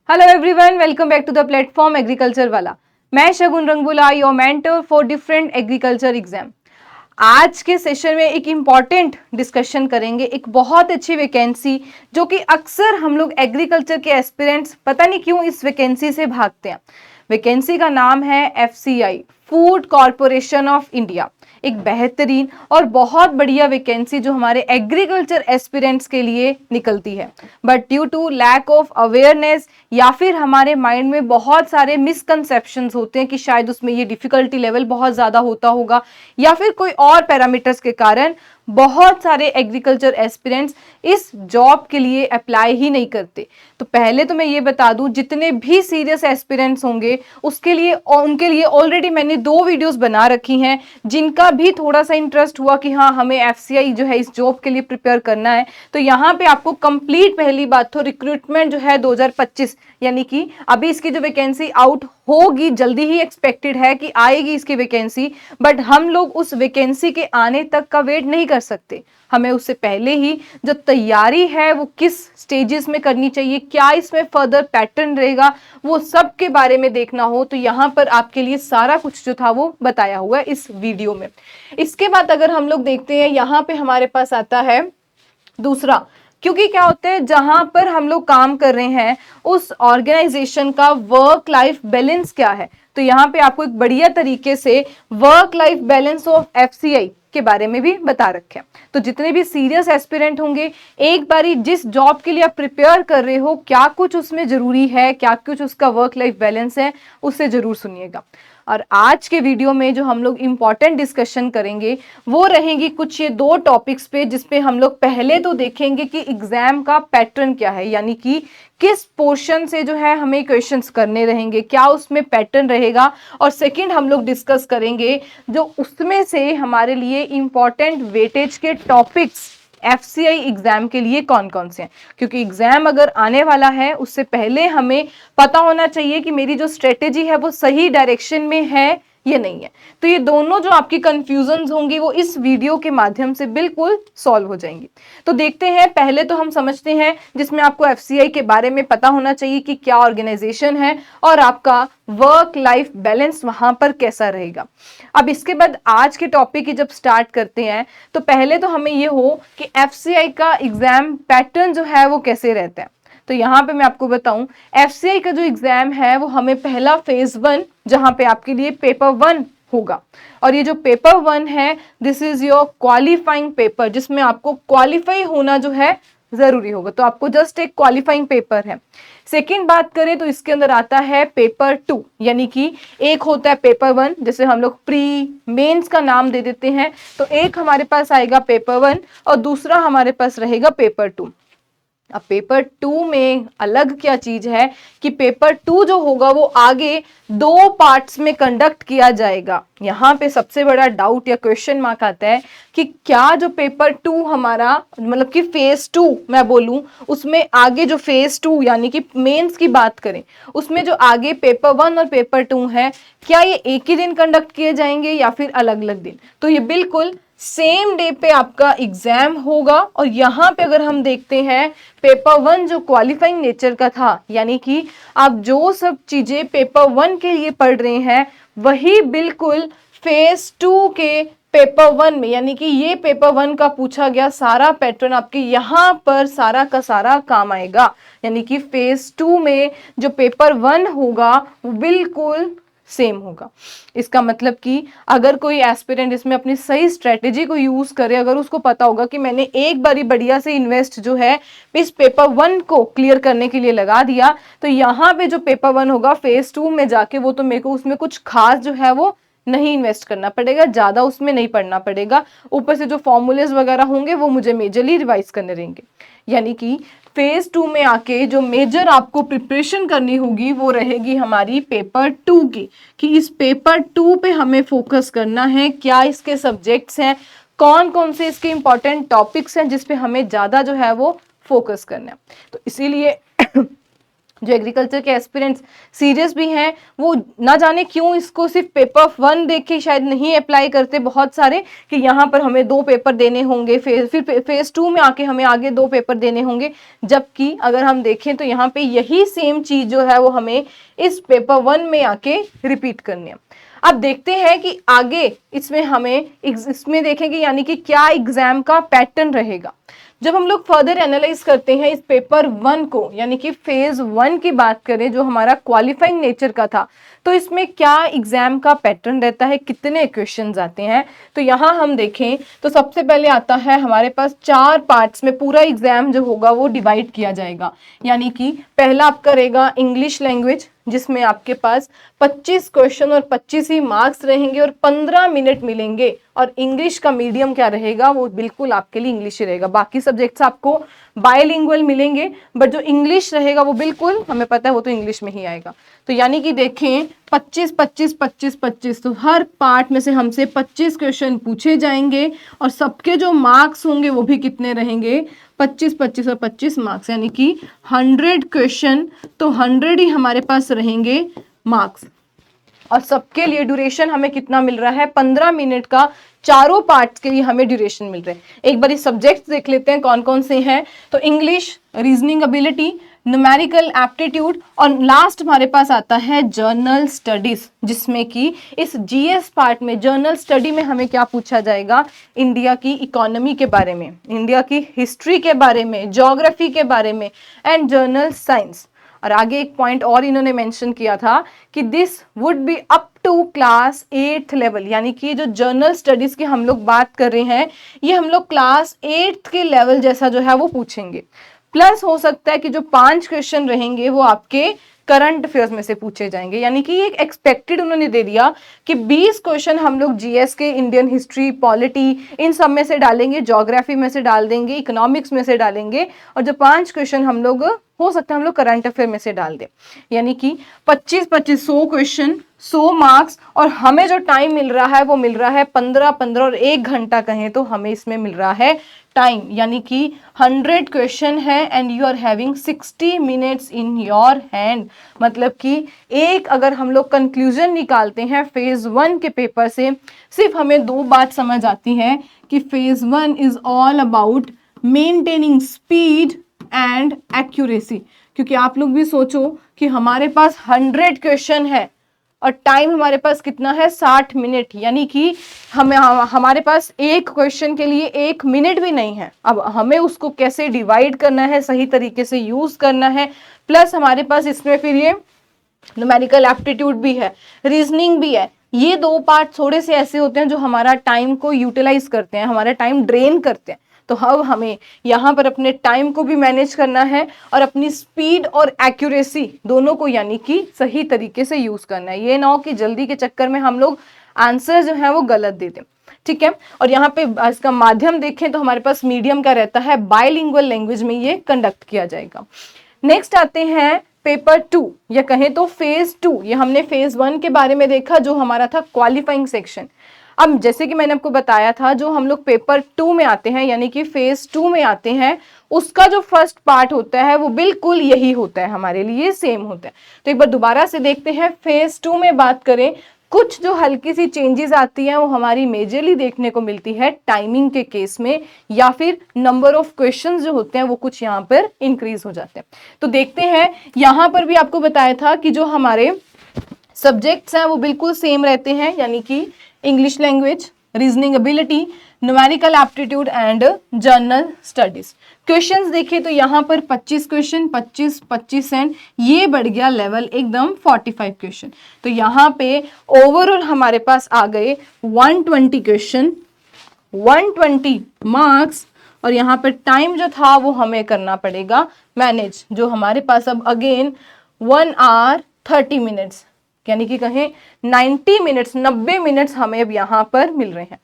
Hello everyone, welcome back to the platform agriculture वाला। मैं Shagun Rangbula, your mentor for different agriculture exam. आज के session में एक इम्पॉर्टेंट डिस्कशन करेंगे, एक बहुत अच्छी वैकेंसी जो कि अक्सर हम लोग एग्रीकल्चर के एस्पिरेंट्स पता नहीं क्यों इस वैकेंसी से भागते हैं। वैकेंसी का नाम है FCI, food corporation of India. एक बेहतरीन और बहुत बढ़िया वैकेंसी जो हमारे एग्रीकल्चर एस्पिरेंट्स के लिए निकलती है, but due to lack of awareness या फिर हमारे माइंड में बहुत सारे मिसकंसेप्शंस होते हैं कि शायद उसमें ये डिफिकल्टी लेवल बहुत ज़्यादा होता होगा या फिर कोई और पैरामीटर्स के कारण बहुत सारे एग्रीकल्चर एस्पिरेंट्स इस जॉब के लिए अप्लाई ही नहीं करते। तो पहले तो मैं ये बता दूं, जितने भी सीरियस एस्पिरेंट्स होंगे उसके लिए उनके लिए ऑलरेडी मैंने 2 वीडियोस बना रखी हैं। जिनका भी थोड़ा सा इंटरेस्ट हुआ कि हाँ हमें FCI जो है इस जॉब के लिए प्रिपेयर करना है, तो यहाँ पे आपको कंप्लीट पहली बात तो रिक्रूटमेंट जो है 2025 यानी कि अभी इसकी जो वैकेंसी आउट होगी, जल्दी ही एक्सपेक्टेड है कि आएगी इसकी वैकेंसी, बट हम लोग उस वैकेंसी के आने तक का वेट नहीं कर सकते। हमें उससे पहले ही जो तैयारी है वो किस स्टेजेस में करनी चाहिए, क्या इसमें फर्दर पैटर्न रहेगा, वो सब के बारे में देखना हो तो यहाँ पर आपके लिए सारा कुछ जो था वो बताया हुआ है इस वीडियो में। इसके बाद अगर हम लोग देखते हैं, यहाँ पे हमारे पास आता है दूसरा, क्योंकि क्या होता है जहां पर हम लोग काम कर रहे हैं उस ऑर्गेनाइजेशन का वर्क लाइफ बैलेंस क्या है। तो यहाँ पे आपको एक बढ़िया तरीके से work life balance of FCI के बारे में भी बता रखे हैं। तो जितने भी सीरियस एस्पिरेंट होंगे, एक बारी जिस जॉब के लिए आप प्रिपेयर कर रहे हो क्या कुछ उसमें जरूरी है, क्या कुछ उसका वर्क लाइफ बैलेंस है, उससे जरूर सुनिएगा। और आज के वीडियो में जो हम लोग इम्पॉर्टेंट डिस्कशन करेंगे वो रहेंगी कुछ ये 2 टॉपिक्स पे, जिसपे हम लोग पहले तो देखेंगे कि एग्जाम का पैटर्न क्या है, यानी कि किस पोर्शन से जो है हमें क्वेश्चंस करने रहेंगे, क्या उसमें पैटर्न रहेगा। और सेकंड हम लोग डिस्कस करेंगे जो उसमें से हमारे लिए इम्पॉर्टेंट वेटेज के टॉपिक्स FCI एग्जाम के लिए कौन कौन से हैं, क्योंकि एग्जाम अगर आने वाला है उससे पहले हमें पता होना चाहिए कि मेरी जो स्ट्रेटेजी है वो सही डायरेक्शन में है या नहीं है। तो ये दोनों जो आपकी कंफ्यूजन्स होंगी वो इस वीडियो के माध्यम से बिल्कुल सॉल्व हो जाएंगी। तो देखते हैं, पहले तो हम समझते हैं जिसमें आपको FCI के बारे में पता होना चाहिए कि क्या ऑर्गेनाइजेशन है और आपका वर्क लाइफ बैलेंस वहां पर कैसा रहेगा। अब इसके बाद आज के टॉपिक की जब स्टार्ट करते हैं तो पहले तो हमें ये हो कि FCI का एग्जाम पैटर्न जो है वो कैसे रहता है। तो यहाँ पे मैं आपको बताऊं, FCI का जो एग्जाम है वो हमें पहला फेज 1 जहां पे आपके लिए पेपर 1 होगा, और ये जो पेपर 1 है this is your qualifying paper, जिसमें आपको क्वालिफाई होना जो है जरूरी होगा। तो आपको जस्ट एक क्वालिफाइंग पेपर है। सेकंड बात करें तो इसके अंदर आता है पेपर 2, यानी कि एक होता है पेपर 1, जैसे हम लोग प्री मेंस का नाम दे देते हैं, तो एक हमारे पास आएगा पेपर 1 और दूसरा हमारे पास रहेगा पेपर 2। अब पेपर 2 में अलग क्या चीज है कि पेपर 2 जो होगा वो आगे 2 पार्ट्स में कंडक्ट किया जाएगा। यहाँ पे सबसे बड़ा डाउट या क्वेश्चन मार्क आता है कि क्या जो पेपर 2 हमारा मतलब कि फेज 2 मैं बोलूं, उसमें आगे जो फेज 2 यानी कि मेंस की बात करें उसमें जो आगे पेपर 1 और पेपर 2 है, क्या ये एक ही दिन कंडक्ट किए जाएंगे या फिर अलग अलग दिन। तो ये बिल्कुल सेम डे पे आपका एग्जाम होगा। और यहाँ पे अगर हम देखते हैं पेपर 1 जो क्वालिफाइंग नेचर का था, यानी कि आप जो सब चीजें पेपर 1 के लिए पढ़ रहे हैं वही बिल्कुल फेज 2 के पेपर 1 में, यानी कि ये पेपर 1 का पूछा गया सारा पैटर्न आपके यहाँ पर सारा का सारा काम आएगा। यानी कि फेज 2 में जो पेपर 1 होगा वो बिल्कुल सेम होगा। इसका मतलब कि अगर कोई एस्पिरेंट इसमें अपनी सही स्ट्रेटेजी को यूज करे, अगर उसको पता होगा कि मैंने एक बारी बढ़िया से इन्वेस्ट जो है इस पेपर 1 को क्लियर करने के लिए लगा दिया, तो यहाँ पे जो पेपर 1 होगा फेज 2 में जाके वो तो मेरे को उसमें कुछ खास जो है वो नहीं इन्वेस्ट करना पड़ेगा, ज्यादा उसमें नहीं पढ़ना पड़ेगा। ऊपर से जो फॉर्मूलेज वगैरह होंगे वो मुझे मेजरली रिवाइज करने रहेंगे। यानी कि फेज 2 में आके जो मेजर आपको प्रिपरेशन करनी होगी वो रहेगी हमारी पेपर 2 की, कि इस पेपर 2 पे हमें फोकस करना है, क्या इसके सब्जेक्ट्स हैं, कौन कौन से इसके इंपॉर्टेंट टॉपिक्स हैं जिसपे हमें ज्यादा जो है वो फोकस करना है। तो इसीलिए जो एग्रीकल्चर के एस्पिरेंट्स सीरियस भी हैं वो ना जाने क्यों इसको सिर्फ पेपर 1 देख के शायद नहीं अप्लाई करते बहुत सारे, कि यहाँ पर हमें 2 पेपर देने होंगे, फिर फेज 2 में आके हमें आगे 2 पेपर देने होंगे, जबकि अगर हम देखें तो यहाँ पे यही सेम चीज जो है वो हमें इस पेपर 1 में आके रिपीट करनी है। अब देखते हैं कि आगे इसमें देखेंगे यानी कि क्या एग्जाम का पैटर्न रहेगा। जब हम लोग फर्दर एनालाइज करते हैं इस पेपर 1 को, यानी कि फेज 1 की बात करें जो हमारा क्वालिफाइंग नेचर का था, तो इसमें क्या एग्जाम का पैटर्न रहता है, कितने क्वेश्चंस आते हैं। तो यहाँ हम देखें तो सबसे पहले आता है हमारे पास 4 पार्ट्स में पूरा एग्जाम जो होगा वो डिवाइड किया जाएगा। यानी कि पहला आपका रहेगा इंग्लिश लैंग्वेज, जिसमें आपके पास 25 क्वेश्चन और 25 ही मार्क्स रहेंगे और 15 मिनट मिलेंगे। और इंग्लिश का मीडियम क्या रहेगा, वो बिल्कुल आपके लिए इंग्लिश ही रहेगा। बाकी सब्जेक्ट्स आपको बायलिंगुअल मिलेंगे, बट जो इंग्लिश रहेगा वो बिल्कुल हमें पता है वो तो इंग्लिश में ही आएगा। तो यानी कि देखें 25 25 25 25, तो हर पार्ट में से हमसे 25 क्वेश्चन पूछे जाएंगे और सबके जो मार्क्स होंगे वो भी कितने रहेंगे, 25 25 और 25 मार्क्स, यानी कि 100 क्वेश्चन, तो 100 ही हमारे पास रहेंगे मार्क्स। और सबके लिए ड्यूरेशन हमें कितना मिल रहा है, 15 मिनट का, चारों पार्ट्स के लिए हमें ड्यूरेशन मिल रहे हैं। एक बार सब्जेक्ट्स देख लेते हैं कौन कौन से हैं। तो English, reasoning ability, numerical aptitude और लास्ट हमारे पास आता है जर्नल स्टडीज, जिसमें कि इस जीएस पार्ट में जर्नल स्टडी में हमें क्या पूछा जाएगा, इंडिया की इकोनॉमी के बारे में, इंडिया की हिस्ट्री के बारे में, ज्योग्राफी के बारे में एंड जर्नल साइंस। और आगे एक पॉइंट और इन्होंने मेंशन किया था कि this would be up to class 8th level, यानी कि जो जर्नल स्टडीज की हम लोग बात कर रहे हैं ये हम लोग क्लास 8th के लेवल जैसा जो है वो पूछेंगे। प्लस हो सकता है कि जो 5 क्वेश्चन रहेंगे वो आपके करंट अफेयर्स में से पूछे जाएंगे। यानी कि एक एक्सपेक्टेड उन्होंने दे दिया कि 20 क्वेश्चन हम लोग जीएस के, इंडियन हिस्ट्री, पॉलिटी, इन सब में से डालेंगे, ज्योग्राफी में से डाल देंगे, इकोनॉमिक्स में से डालेंगे, और जो 5 क्वेश्चन हम लोग हो सकता है हम लोग करंट अफेयर में से डाल दें। यानी कि 25 25 100 क्वेश्चन, 100 मार्क्स, और हमें जो टाइम मिल रहा है वो मिल रहा है 15 15 और 1 घंटा कहें तो हमें इसमें मिल रहा है टाइम। यानी कि 100 क्वेश्चन है and you are having 60 minutes in your hand. मतलब कि एक अगर हम लोग कंक्लूजन निकालते हैं फेज 1 के पेपर से, सिर्फ हमें 2 बात समझ आती है कि phase 1 is all about maintaining speed and accuracy. क्योंकि आप लोग भी सोचो कि हमारे पास 100 क्वेश्चन है और टाइम हमारे पास कितना है, 60 मिनट, यानी कि हमारे पास एक क्वेश्चन के लिए 1 मिनट भी नहीं है। अब हमें उसको कैसे डिवाइड करना है, सही तरीके से यूज करना है। प्लस हमारे पास इसमें फिर ये न्यूमेरिकल एप्टीट्यूड भी है, रीजनिंग भी है। ये 2 पार्ट थोड़े से ऐसे होते हैं जो हमारा टाइम को यूटिलाइज करते हैं, हमारा टाइम ड्रेन करते हैं। तो अब हमें यहाँ पर अपने टाइम को भी मैनेज करना है और अपनी स्पीड और एक्यूरेसी दोनों को यानी कि सही तरीके से यूज करना है। ये ना हो कि जल्दी के चक्कर में हम लोग आंसर जो है वो गलत दे दें। ठीक है, और यहाँ पे इसका माध्यम देखें तो हमारे पास मीडियम का रहता है, बायलिंगुअल लैंग्वेज में ये कंडक्ट किया जाएगा। नेक्स्ट आते हैं पेपर 2 या कहें तो फेज 2। ये हमने फेज 1 के बारे में देखा जो हमारा था क्वालिफाइंग सेक्शन। अब जैसे कि मैंने आपको बताया था जो हम लोग पेपर 2 में आते हैं यानी कि फेज 2 में आते हैं, उसका जो फर्स्ट पार्ट होता है वो बिल्कुल यही होता है, हमारे लिए सेम होता है। तो एक बार दोबारा से देखते हैं। फेज 2 में बात करें, कुछ जो हल्की सी चेंजेस आती हैं वो हमारी मेजरली देखने को मिलती है टाइमिंग के केस में, या फिर नंबर ऑफ क्वेश्चंस जो होते हैं वो कुछ यहाँ पर इंक्रीज हो जाते हैं। तो देखते हैं, यहाँ पर भी आपको बताया था कि जो हमारे सब्जेक्ट्स हैं वो बिल्कुल सेम रहते हैं, यानी कि English language, reasoning ability, numerical aptitude and journal studies. Questions देखें तो यहाँ पर 25 क्वेश्चन, 25 25 एंड ये बढ़ गया लेवल एकदम 45 क्वेश्चन। तो यहाँ पे ओवरऑल हमारे पास आ गए 120 क्वेश्चन, 120 मार्क्स, और यहाँ पर टाइम जो था वो हमें करना पड़ेगा मैनेज, जो हमारे पास अब अगेन 1 hour 30 minutes, यानी कि कहें 90 मिनट्स, 90 मिनट्स हमें अब यहाँ पर मिल रहे हैं।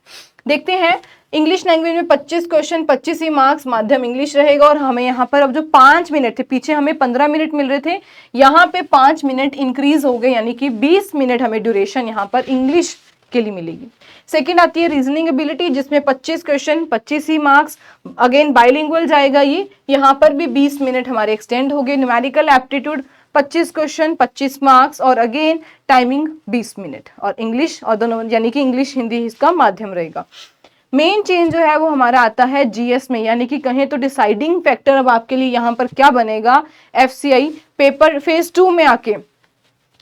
देखते हैं, इंग्लिश लैंग्वेज में 25 क्वेश्चन, 25 ही मार्क्स, माध्यम इंग्लिश रहेगा, और हमें यहाँ पर अब जो 5 मिनट थे, पीछे हमें 15 मिनट मिल रहे थे, यहाँ पे 5 मिनट इंक्रीज हो गए, यानी कि 20 मिनट हमें ड्यूरेशन यहाँ पर इंग्लिश के लिए मिलेगी। सेकंड आती है रीजनिंग एबिलिटी, जिसमें 25 क्वेश्चन, 25 ही मार्क्स, अगेन बाइलिंगुअल जाएगा ये, यहाँ पर भी 20 मिनट हमारे एक्सटेंड हो गए। न्यूमेरिकल एप्टीट्यूड 25 क्वेश्चन 25 मार्क्स और अगेन टाइमिंग 20 मिनट और इंग्लिश और दोनों यानी कि इंग्लिश हिंदी इसका माध्यम रहेगा। मेन चेंज जो है वो हमारा आता है जीएस में, यानी कि कहें तो डिसाइडिंग फैक्टर अब आपके लिए यहाँ पर क्या बनेगा, एफसीआई पेपर फेज 2 में आके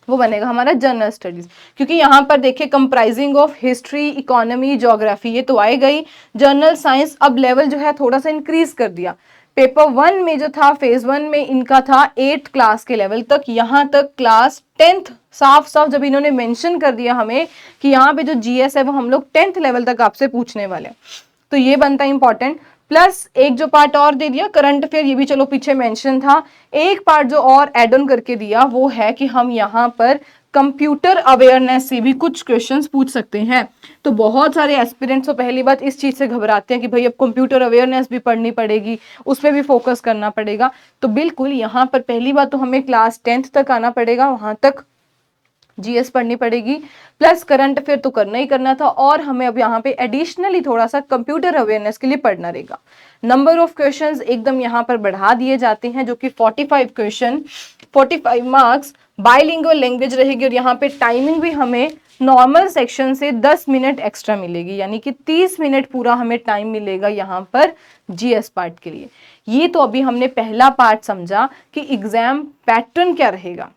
वो बनेगा हमारा जनरल स्टडीज, क्योंकि यहाँ पर देखिए comprising of history, economy, geography ये तो आए गई। जनरल साइंस अब लेवल जो है थोड़ा सा इंक्रीज कर दिया। पेपर 1 में जो था फेज 1 में इनका था 8th क्लास के लेवल तक, यहाँ तक क्लास 10th साफ साफ जब इन्होंने मेंशन कर दिया हमें कि यहाँ पे जो जीएस है वो हम लोग 10th लेवल तक आपसे पूछने वाले हैं, तो ये बनता है इंपॉर्टेंट। प्लस एक जो पार्ट और दे दिया करंट अफेयर, ये भी चलो पीछे मेंशन था। एक पार्ट जो और एड ऑन करके दिया वो है कि हम यहाँ पर कंप्यूटर अवेयरनेस से भी कुछ क्वेश्चंस पूछ सकते हैं। तो बहुत सारे एस्पिरेंट्स तो पहली बात इस चीज से घबराते हैं कि भाई अब कंप्यूटर अवेयरनेस भी पढ़नी पड़ेगी, उस पर भी फोकस करना पड़ेगा। तो बिल्कुल यहाँ पर पहली बात तो हमें क्लास 10th तक आना पड़ेगा, वहां तक जीएस पढ़नी पड़ेगी, प्लस करंट अफेयर तो करना ही करना था, और हमें अब यहाँ पे एडिशनली थोड़ा सा कंप्यूटर अवेयरनेस के लिए पढ़ना रहेगा। नंबर ऑफ क्वेश्चंस एकदम यहाँ पर बढ़ा दिए जाते हैं, जो कि 45 क्वेश्चन 45 मार्क्स बाइलिंगुअल लैंग्वेज रहेगी, और यहाँ पे टाइमिंग भी हमें नॉर्मल सेक्शन से 10 मिनट एक्स्ट्रा मिलेगी, यानी कि 30 मिनट पूरा हमें टाइम मिलेगा यहाँ पर जीएस पार्ट के लिए। ये तो अभी हमने पहला पार्ट समझा कि एग्जाम पैटर्न क्या रहेगा।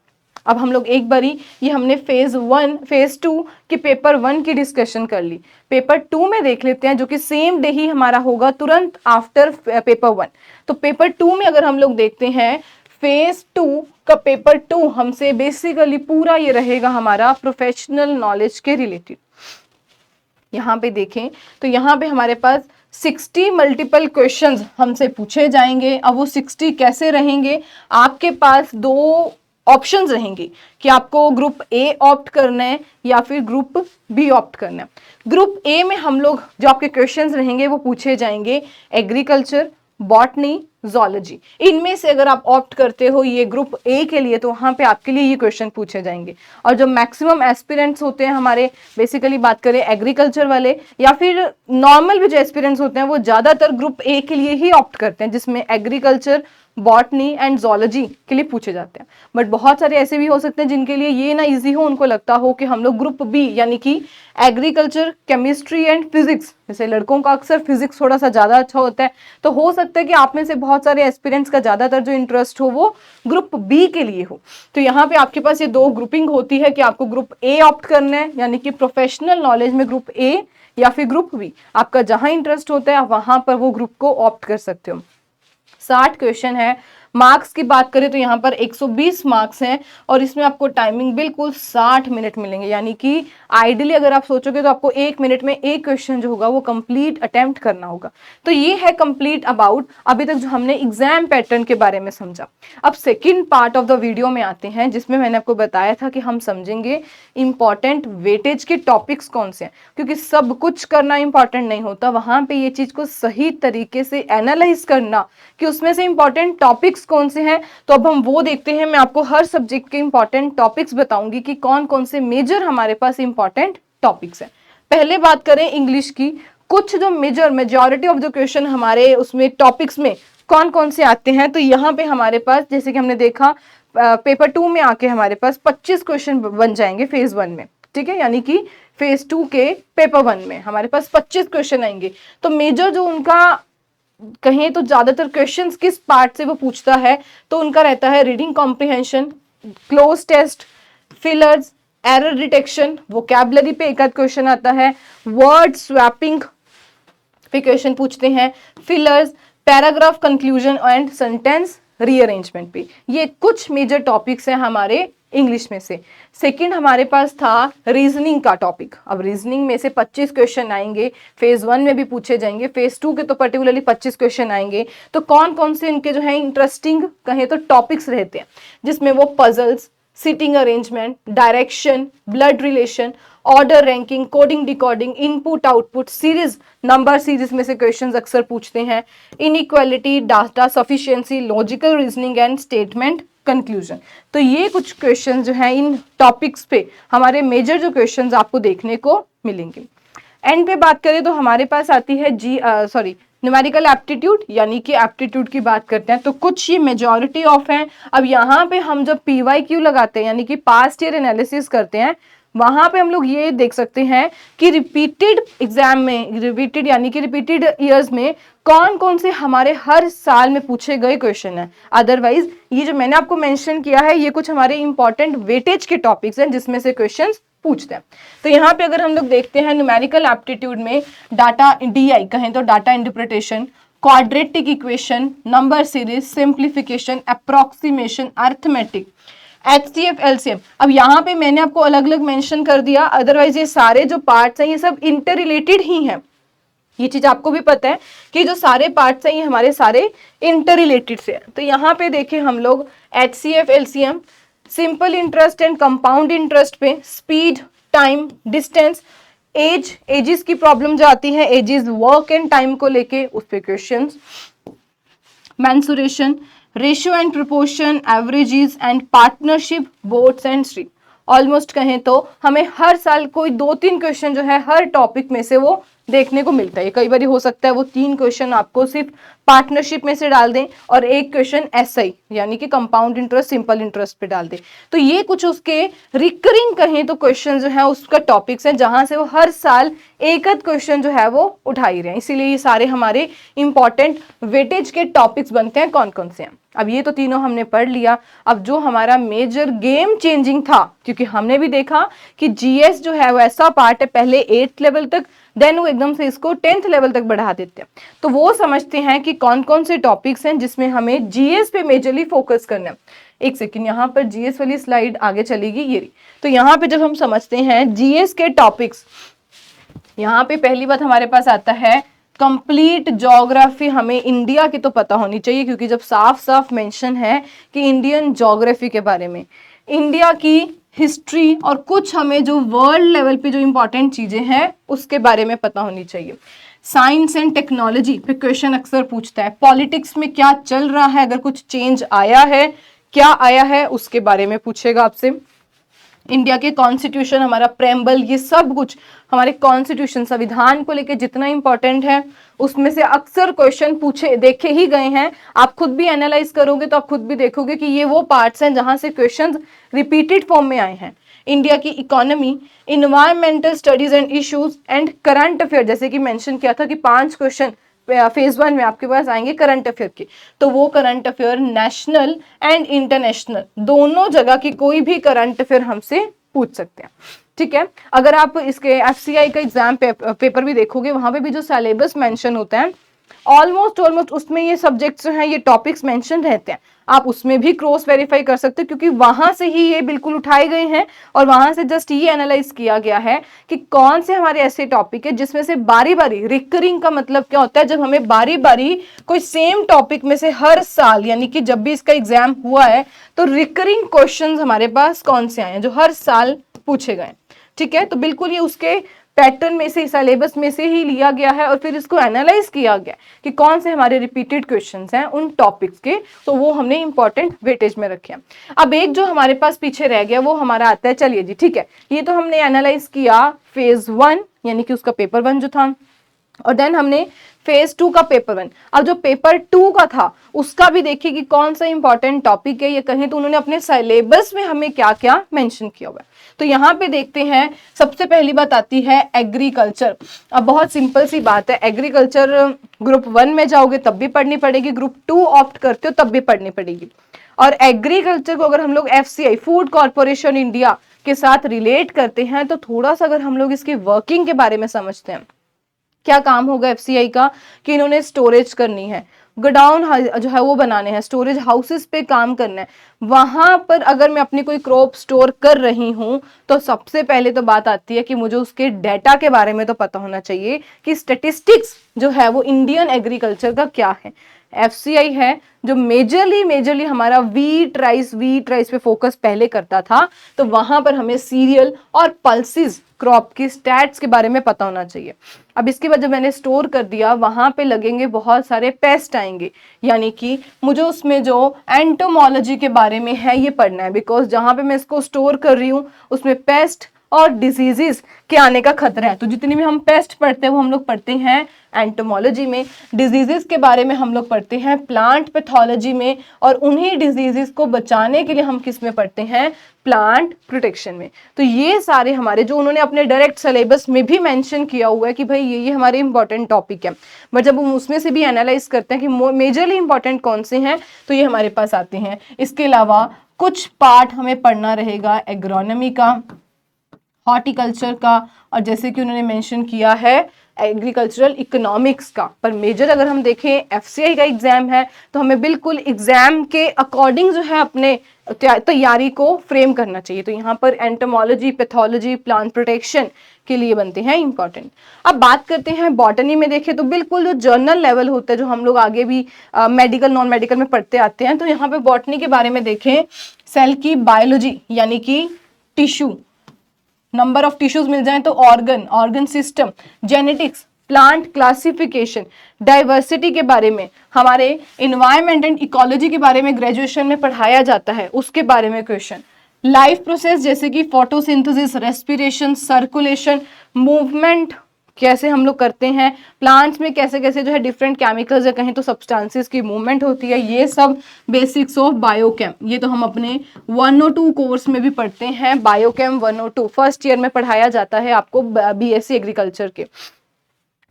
अब हम लोग एक बारी ये हमने फेज 1 फेज 2 की पेपर 1 की डिस्कशन कर ली, पेपर 2 में देख लेते हैं जो कि सेम डे ही हमारा होगा तुरंत आफ्टर पेपर 1। तो पेपर 2 में अगर हम लोग देखते हैं फेज 2 का पेपर 2 हमसे बेसिकली पूरा ये रहेगा हमारा प्रोफेशनल नॉलेज के रिलेटेड। यहाँ पे देखें तो यहाँ पे हमारे पास 60 मल्टीपल क्वेश्चंस हमसे पूछे जाएंगे। अब वो 60 कैसे रहेंगे, आपके पास दो ऑप्शंस रहेंगे कि आपको ग्रुप ए ऑप्ट करना है या फिर ग्रुप बी ऑप्ट करना है। ग्रुप ए में हम लोग जो आपके क्वेश्चंस रहेंगे वो पूछे जाएंगे एग्रीकल्चर, बॉटनी, ज़ूलॉजी। इनमें से अगर आप ऑप्ट करते हो ये ग्रुप ए के लिए तो वहां पे आपके लिए ये क्वेश्चन पूछे जाएंगे। और जो मैक्सिमम एस्पिरेंट्स होते हैं हमारे, बेसिकली बात करें एग्रीकल्चर वाले या फिर नॉर्मल भी जो एस्पिरेंट्स होते हैं, वो ज्यादातर ग्रुप ए के लिए ही ऑप्ट करते हैं, जिसमें एग्रीकल्चर, बॉटनी एंड ज़ूलॉजी के लिए पूछे जाते हैं। बट बहुत सारे ऐसे भी हो सकते हैं जिनके लिए ये ना इजी हो, उनको लगता हो कि हम लोग ग्रुप बी यानी कि एग्रीकल्चर, केमिस्ट्री एंड फिजिक्स, जैसे लड़कों का अक्सर फिजिक्स थोड़ा सा ज्यादा अच्छा होता है, तो हो सकता है कि आप में से बहुत सारे एस्पिरेंट्स का ज्यादातर जो इंटरेस्ट हो वो ग्रुप बी के लिए हो। तो यहाँ पे आपके पास ये दो ग्रुपिंग होती है कि आपको ग्रुप ए ऑप्ट करना है यानी कि प्रोफेशनल नॉलेज में ग्रुप ए, या फिर ग्रुप बी, आपका जहां इंटरेस्ट होता है आप वहां पर वो ग्रुप को ऑप्ट कर सकते हो। 60 क्वेश्चन है। मार्क्स की बात करें तो यहाँ पर 120 मार्क्स हैं और इसमें आपको टाइमिंग बिल्कुल 60 मिनट मिलेंगे, यानी कि आइडियली अगर आप सोचोगे तो आपको 1 मिनट में एक क्वेश्चन जो होगा वो कंप्लीट अटेम्प्ट करना होगा। तो ये है कंप्लीट अबाउट अभी तक जो हमने एग्जाम पैटर्न के बारे में समझा। अब second part of the video में आते हैं, जिसमें मैंने आपको बताया था कि हम समझेंगे इंपॉर्टेंट वेटेज के टॉपिक्स कौन से हैं, क्योंकि सब कुछ करना इंपॉर्टेंट नहीं होता, वहां पे ये चीज को सही तरीके से एनालाइज करना कि उसमें से इंपॉर्टेंट टॉपिक्स कौन से हैं। तो अब हम वो देखते हैं। मैं आपको हर सब्जेक्ट के इंपॉर्टेंट टॉपिक्स बताऊंगी कि कौन कौन से मेजर हमारे पास इंपॉर्टेंट टॉपिक्स हैं। पहले बात करें इंग्लिश की, कुछ जो मेजॉरिटी ऑफ जो क्वेश्चन हमारे उसमें टॉपिक्स में कौन कौन से आते हैं, तो यहाँ पे हमारे पास जैसे कि हमने देखा पेपर 2 में आके हमारे पास 25 क्वेश्चन बन जाएंगे फेज 1 में, ठीक है, यानी कि फेज 2 के पेपर 1 में हमारे पास 25 क्वेश्चन आएंगे। तो मेजर जो उनका कहें तो ज्यादातर क्वेश्चंस किस पार्ट से वो पूछता है, तो उनका रहता है reading comprehension, cloze test, fillers, error detection, vocabulary पे एक आध क्वेश्चन आता है, वर्ड स्वैपिंग पे क्वेश्चन पूछते हैं, fillers, paragraph conclusion and sentence rearrangement पे। ये कुछ मेजर टॉपिक्स हैं हमारे इंग्लिश में से। सेकंड हमारे पास था रीजनिंग का टॉपिक। अब रीजनिंग में से 25 क्वेश्चन आएंगे, फेज 1 में भी पूछे जाएंगे, फेज 2 के तो पर्टिकुलरली 25 क्वेश्चन आएंगे। तो कौन कौन से इनके जो है इंटरेस्टिंग कहें तो टॉपिक्स रहते हैं, जिसमें वो puzzles, sitting arrangement, direction, blood relation, order ranking, coding decoding, input output, series, number series में से क्वेश्चंस अक्सर पूछते हैं, inequality, data sufficiency, logical reasoning and statement conclusion. तो ये कुछ क्वेश्चंस जो हैं इन टॉपिक्स पे हमारे मेजर जो क्वेश्चंस आपको देखने को मिलेंगे। एंड पे बात करें तो हमारे पास आती है न्यूमेरिकल एप्टीट्यूड यानी कि एप्टीट्यूड की बात करते हैं तो कुछ ये मेजॉरिटी ऑफ हैं। अब यहाँ पे हम जब PYQ लगाते हैं यानी कि पास्ट ईयर एनालिसिस करते हैं, वहां पे हम लोग ये देख सकते हैं कि रिपीटेड एग्जाम में, रिपीटेड यानी कि रिपीटेड ईयर्स में कौन कौन से हमारे हर साल में पूछे गए क्वेश्चन हैं। अदरवाइज ये जो मैंने आपको मेंशन किया है ये कुछ हमारे इंपॉर्टेंट वेटेज के टॉपिक्स हैं जिसमें से क्वेश्चन पूछते हैं। तो यहाँ पे अगर हम लोग देखते हैं न्यूमेरिकल एप्टीट्यूड में डाटा DI कहें तो data interpretation, quadratic equation, number series, simplification, approximation, arithmetic, HCF, LCM। अब यहाँ पे मैंने आपको अलग अलग मेंशन कर दिया, अदरवाइज ये सारे जो पार्ट्स हैं ये सब इंटर रिलेटेड ही हैं। ये चीज आपको भी पता है कि जो सारे पार्ट्स हैं ये हमारे सारे इंटर रिलेटेड से हैं। तो यहाँ पे देखें हम लोग HCF, LCM, simple interest and compound interest पे स्पीड, टाइम, डिस्टेंस, एजेस की प्रॉब्लम जो आती है, एजेस, वर्क एंड टाइम को लेके उस पे questions, mensuration, ratio and proportion, averages and partnership, boards and stream. Almost कहें तो हमें हर साल कोई 2-3 क्वेश्चन जो है हर टॉपिक में से वो देखने को मिलता है। कई बार हो सकता है वो 3 क्वेश्चन आपको सिर्फ पार्टनरशिप में से डाल दें और एक क्वेश्चन SI यानी कि कंपाउंड इंटरेस्ट, सिंपल इंटरेस्ट पे डाल दें। तो ये कुछ उसके रिकरिंग कहें तो क्वेश्चन जो है उसका टॉपिक्स हैं जहां से वो हर साल एक क्वेश्चन जो है वो उठा ही रहे हैं। इसीलिए ये सारे हमारे इंपॉर्टेंट वेटेज के टॉपिक्स बनते हैं। कौन कौन से हैं अब ये तो तीनों हमने पढ़ लिया। अब जो हमारा मेजर गेम चेंजिंग था, क्योंकि हमने भी देखा कि GS जो है वो ऐसा पार्ट है पहले 8th लेवल तक, देन वो एकदम से इसको 10th लेवल तक बढ़ा देते हैं। तो वो समझते हैं कि कौन कौन से टॉपिक्स हैं जिसमें हमें GS पे मेजरली फोकस करना है। एक सेकेंड, यहाँ पर GS वाली स्लाइड आगे चलेगी ये रही। तो यहाँ पे जब हम समझते हैं GS के टॉपिक्स, यहाँ पे पहली बात हमारे पास आता है कंप्लीट ज्योग्राफी। हमें इंडिया की तो पता होनी चाहिए क्योंकि जब साफ साफ मेंशन है कि इंडियन ज्योग्राफी के बारे में, इंडिया की हिस्ट्री और कुछ हमें जो वर्ल्ड लेवल पे जो इंपॉर्टेंट चीजें हैं उसके बारे में पता होनी चाहिए। साइंस एंड टेक्नोलॉजी पे क्वेश्चन अक्सर पूछता है। पॉलिटिक्स में क्या चल रहा है, अगर कुछ चेंज आया है, क्या आया है, उसके बारे में पूछेगा आपसे। इंडिया के कॉन्स्टिट्यूशन, हमारा प्रेम्बल, ये सब कुछ हमारे कॉन्स्टिट्यूशन, संविधान को लेके जितना इंपॉर्टेंट है उसमें से अक्सर क्वेश्चन पूछे देखे ही गए हैं। आप खुद भी एनालाइज करोगे तो आप खुद भी देखोगे कि ये वो पार्ट्स हैं जहां से क्वेश्चंस रिपीटेड फॉर्म में आए हैं। इंडिया की economy, environmental studies and issues and current affair, जैसे कि मेंशन किया था कि 5 क्वेश्चन फेज 1 में आपके पास आएंगे करंट अफेयर के, तो वो current affair national and international दोनों जगह की कोई भी करंट अफेयर हमसे पूछ सकते हैं। ठीक है, अगर आप इसके FCI का एग्जाम पेपर भी देखोगे वहां पे भी जो सिलेबस मेंशन होता है ऑलमोस्ट उसमें ये सब्जेक्ट्स जो हैं, ये टॉपिक्स मेंशन रहते हैं। आप उसमें भी क्रॉस वेरीफाई कर सकते हो क्योंकि वहां से ही ये बिल्कुल उठाए गए हैं और वहां से जस्ट ये एनालाइज किया गया है कि कौन से हमारे ऐसे टॉपिक है जिसमें से बारी बारी, रिकरिंग का मतलब क्या होता है, जब हमें बारी बारी कोई सेम टॉपिक में से हर साल, यानी कि जब भी इसका एग्जाम हुआ है तो रिकरिंग क्वेश्चन हमारे पास कौन से आए हैं जो हर साल पूछे गए। ठीक है, तो बिल्कुल ये उसके पैटर्न में से, सिलेबस में से ही लिया गया है और फिर इसको एनालाइज किया गया कि कौन से हमारे रिपीटेड क्वेश्चंस हैं उन टॉपिक्स के, तो वो हमने इंपॉर्टेंट वेटेज में रखे हैं। अब एक जो हमारे पास पीछे रह गया वो हमारा आता है, चलिए जी ठीक है, ये तो हमने एनालाइज किया फेज 1 यानी कि उसका पेपर 1 जो था, और देन हमने फेज 2 का पेपर 1। अब जो पेपर 2 का था उसका भी देखिए कि कौन सा इंपॉर्टेंट टॉपिक है, ये कहें तो उन्होंने अपने सिलेबस में हमें क्या क्या मेंशन किया हुआ है। तो यहाँ पे देखते हैं, सबसे पहली बात आती है एग्रीकल्चर। अब बहुत सिंपल सी बात है, एग्रीकल्चर ग्रुप 1 में जाओगे तब भी पढ़नी पड़ेगी, ग्रुप 2 ऑप्ट करते हो तब भी पढ़नी पड़ेगी। और एग्रीकल्चर को अगर हम लोग FCI, फूड कॉर्पोरेशन इंडिया के साथ रिलेट करते हैं तो थोड़ा सा अगर हम लोग इसकी वर्किंग के बारे में समझते हैं, क्या काम होगा FCI का कि इन्होंने स्टोरेज करनी है, गोडाउन जो है वो बनाने हैं, स्टोरेज हाउसेस पे काम करना है। वहां पर अगर मैं अपनी कोई क्रॉप स्टोर कर रही हूं तो सबसे पहले तो बात आती है कि मुझे उसके डाटा के बारे में तो पता होना चाहिए कि स्टैटिस्टिक्स जो है वो इंडियन एग्रीकल्चर का क्या है। FCI है जो मेजरली हमारा वीट राइस पे फोकस पहले करता था, तो वहां पर हमें सीरियल और पल्सेस क्रॉप की स्टैट्स के बारे में पता होना चाहिए। अब इसके बाद जब मैंने स्टोर कर दिया, वहां पे लगेंगे बहुत सारे पेस्ट आएंगे, यानी कि मुझे उसमें जो एंटोमोलॉजी के बारे में है ये पढ़ना है, बिकॉज जहां पे मैं इसको स्टोर कर रही हूँ उसमें पेस्ट और डिजीजेस के आने का खतरा है। तो जितनी भी हम पेस्ट पढ़ते हैं वो हम लोग पढ़ते हैं एंटोमोलॉजी में, डिजीजेस के बारे में हम लोग पढ़ते हैं प्लांट पैथोलॉजी में, और उन्हीं डिजीजेस को बचाने के लिए हम किस में पढ़ते हैं, प्लांट प्रोटेक्शन में। तो ये सारे हमारे जो उन्होंने अपने डायरेक्ट सिलेबस में भी मेंशन किया हुआ है कि भाई ये हमारे इंपॉर्टेंट टॉपिक है, बट जब हम उसमें से भी एनालाइज करते हैं कि मेजरली इंपॉर्टेंट कौन से हैं, तो ये हमारे पास आते हैं। इसके अलावा कुछ पार्ट हमें पढ़ना रहेगा एग्रोनॉमी का, हॉर्टिकल्चर का, और जैसे कि उन्होंने मेंशन किया है एग्रीकल्चरल इकोनॉमिक्स का। पर मेजर अगर हम देखें एफसीआई का एग्जाम है तो हमें बिल्कुल एग्जाम के अकॉर्डिंग जो है अपने तैयारी को फ्रेम करना चाहिए। तो यहाँ पर एंटोमोलॉजी, पैथोलॉजी, प्लांट प्रोटेक्शन के लिए बनते हैं इंपॉर्टेंट। अब बात करते हैं बॉटनी में, देखें तो बिल्कुल जो जर्नल लेवल होता है, जो हम लोग आगे भी मेडिकल नॉन मेडिकल में पढ़ते आते हैं, तो यहाँ पे बॉटनी के बारे में देखें, सेल की बायोलॉजी यानी कि टिश्यू, नंबर ऑफ टिश्यूज मिल जाए तो organ system, genetics, plant classification, diversity के बारे में, हमारे इन्वायरमेंट एंड इकोलॉजी के बारे में ग्रेजुएशन में पढ़ाया जाता है, उसके बारे में क्वेश्चन, लाइफ प्रोसेस जैसे कि फोटोसिंथेसिस, रेस्पिरेशन, सर्कुलेशन, मूवमेंट कैसे हम लोग करते हैं, प्लांट्स में कैसे कैसे जो है डिफरेंट केमिकल्स या कहें तो सब्सटेंसेस की मूवमेंट होती है, ये सब बेसिक्स ऑफ बायोकेम। ये तो हम अपने 102 कोर्स में भी पढ़ते हैं, बायोकेम 102 फर्स्ट ईयर में पढ़ाया जाता है आपको बीएससी एग्रीकल्चर के,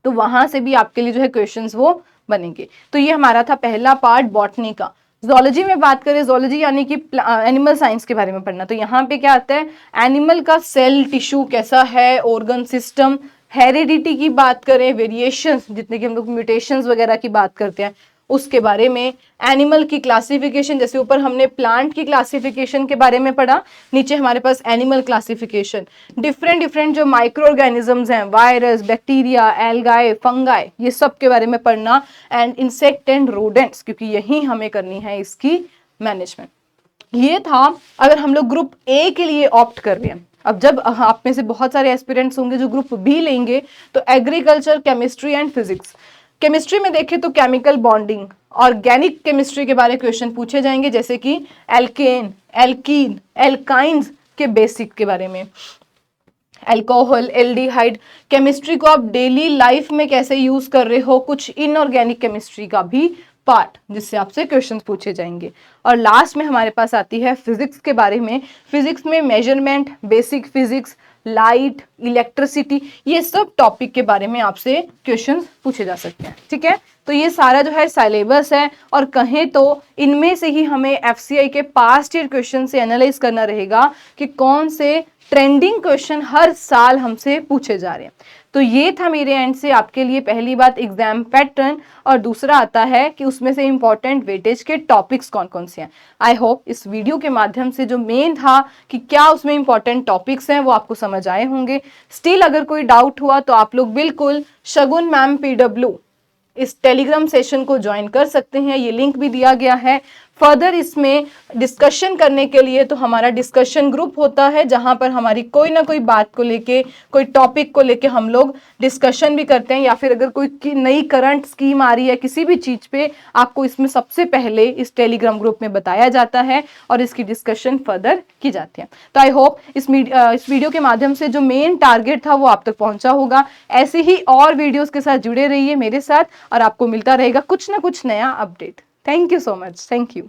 तो वहां से भी आपके लिए जो है क्वेश्चंस वो बनेंगे। तो ये हमारा था पहला पार्ट बॉटनी का। ज़ूलॉजी में बात करें, ज़ूलॉजी यानी कि एनिमल साइंस के बारे में पढ़ना, तो यहाँ पे क्या आता है, एनिमल का सेल टिश्यू कैसा है, ऑर्गन सिस्टम, हेरिडिटी की बात करें, वेरिएशंस जितने कि हम लोग म्यूटेशंस वगैरह की बात करते हैं उसके बारे में, एनिमल की क्लासिफिकेशन, जैसे ऊपर हमने प्लांट की क्लासिफिकेशन के बारे में पढ़ा, नीचे हमारे पास एनिमल क्लासिफिकेशन, डिफरेंट जो माइक्रो ऑर्गेनिजम्स हैं, वायरस, बैक्टीरिया, एल्गाए, फंगाई, ये सब के बारे में पढ़ना, एंड इंसेक्ट एंड रोडेंट्स, क्योंकि यही हमें करनी है इसकी मैनेजमेंट। ये था अगर हम लोग ग्रुप ए के लिए ऑप्ट कर रहे हैं। अब जब आप में से बहुत सारे एस्पिरेंट्स होंगे जो ग्रुप बी लेंगे, तो agriculture, chemistry and physics. Chemistry में देखें तो केमिकल बॉन्डिंग, ऑर्गेनिक केमिस्ट्री के बारे में क्वेश्चन पूछे जाएंगे, जैसे कि एल्केन, एल्कीन, एल्काइंस के बेसिक के बारे में, अल्कोहल, एल्डिहाइड, केमिस्ट्री को आप डेली लाइफ में कैसे यूज कर रहे हो, कुछ इनऑर्गेनिक केमिस्ट्री का भी पार्ट जिससे आपसे क्वेश्चंस पूछे जाएंगे। और लास्ट में हमारे पास आती है फिजिक्स के बारे में। फिजिक्स में measurement, basic physics, light, electricity, ये सब टॉपिक के बारे में आपसे क्वेश्चंस पूछे जा सकते हैं। ठीक है, तो ये सारा जो है सिलेबस है, और कहें तो इनमें से ही हमें एफसीआई के पास्ट ईयर क्वेश्चन से एनालाइज करना रहेगा कि कौन से ट्रेंडिंग क्वेश्चन हर साल हमसे पूछे जा रहे हैं। तो ये था मेरे एंड से आपके लिए पहली बात एग्जाम पैटर्न, और दूसरा आता है कि उसमें से इंपॉर्टेंट वेटेज के टॉपिक्स कौन कौन से हैं। आई होप इस वीडियो के माध्यम से जो मेन था कि क्या उसमें इंपॉर्टेंट टॉपिक्स हैं वो आपको समझ आए होंगे। स्टिल अगर कोई डाउट हुआ तो आप लोग बिल्कुल शगुन मैम PW इस टेलीग्राम सेशन को ज्वाइन कर सकते हैं, ये लिंक भी दिया गया है। फर्दर इसमें डिस्कशन करने के लिए तो हमारा डिस्कशन ग्रुप होता है, जहां पर हमारी कोई ना कोई बात को लेके, कोई टॉपिक को लेके हम लोग डिस्कशन भी करते हैं, या फिर अगर कोई नई करंट स्कीम आ रही है किसी भी चीज पे, आपको इसमें सबसे पहले इस टेलीग्राम ग्रुप में बताया जाता है और इसकी डिस्कशन फर्दर की जाती है। तो आई होप इस वीडियो के माध्यम से जो मेन टारगेट था वो आप तक पहुंचा होगा। ऐसे ही और वीडियोस के साथ जुड़े रहिए मेरे साथ, और आपको मिलता रहेगा कुछ ना कुछ नया update. Thank you so much. Thank you.